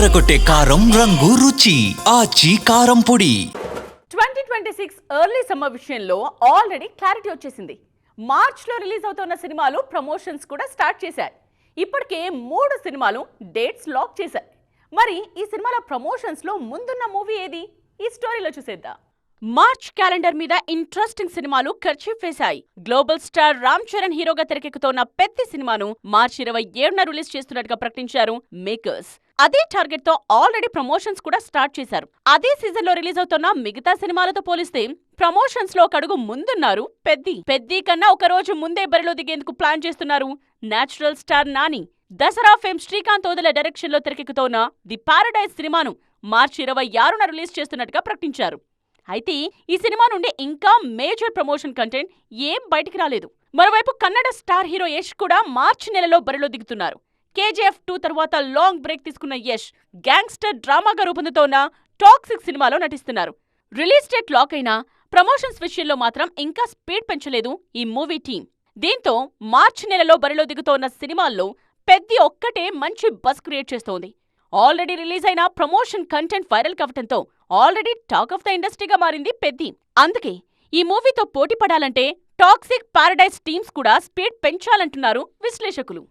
అదరగొట్టే కారం రంగు రుచి ఆచి కారం పొడి. 2026 ఎర్లీ సమ్మర్ విషయంలో ఆల్రెడీ క్లారిటీ వచ్చేసింది. మార్చ్లో రిలీజ్ అవుతున్న సినిమాలు ప్రమోషన్స్ కూడా స్టార్ట్ చేశాయి. ఇప్పటికే 3 సినిమాలు డేట్స్ లాక్ చేశాయి. మరి ఈ సినిమాల ప్రమోషన్స్ లో ముందున్న మూవీ ఏది? ఈ స్టోరీలో చూసేద్దాం. మార్చ్ క్యాలెండర్ మీద ఇంట్రెస్టింగ్ సినిమాలు ఖర్చీఫ్ వేశాయి. గ్లోబల్ స్టార్ రామ్ చరణ్ హీరోగా తెరకెక్కుతోన్న పెద్ద సినిమాను మార్చి 27న రిలీజ్ చేస్తున్నట్టుగా ప్రకటించారు మేకర్స్. అదే టార్గెట్ తో ఆల్రెడీ ప్రమోషన్స్ కూడా స్టార్ట్ చేశారు. అదే సీజన్ లో రిలీజ్ అవుతున్న మిగతా సినిమాలతో పోలిస్తే ప్రమోషన్స్ లో ఒక అడుగు ముందున్నారు పెద్ది కన్నా ఒక రోజు ముందే బరిలో దిగేందుకు ప్లాన్ చేస్తున్నారు natural star Nani. Dasara fame Srikanth Odela direction లో తెరకెక్కుతోన్న ది పారడైజ్ సినిమాను మార్చి 26న రిలీజ్ చేస్తున్నట్టుగా ప్రకటించారు. అయితే ఈ సినిమా నుండి ఇంకా మేజర్ ప్రమోషన్ కంటెంట్ ఏం బయటికి రాలేదు. మరోవైపు కన్నడ స్టార్ హీరో యష్ కూడా మార్చి నెలలో బరిలో దిగుతున్నారు. KGF 2 తర్వాత లాంగ్ బ్రేక్ తీసుకున్న యష్ గ్యాంగ్స్టర్ డ్రామాగా రూపొందుతోన్న టాక్సిక్ సినిమాలో నటిస్తున్నారు. రిలీజ్ డేట్ లాక్ అయినా ప్రమోషన్స్ విషయంలో మాత్రం ఇంకా స్పీడ్ పెంచలేదు ఈ మూవీ టీం. దీంతో మార్చి నెలలో బరిలో దిగుతోన్న సినిమాల్లో పెద్ది ఒక్కటే మంచి బజ్ క్రియేట్ చేస్తోంది. ఆల్రెడీ రిలీజ్ అయిన ప్రమోషన్ కంటెంట్ వైరల్ కావటంతో ఆల్రెడీ టాక్ ఆఫ్ ద ఇండస్ట్రీగా మారింది పెద్ది. అందుకే ఈ మూవీతో పోటీ పడాలంటే టాక్సిక్ పారడైజ్ టీమ్స్ కూడా స్పీడ్ పెంచాలంటున్నారు విశ్లేషకులు.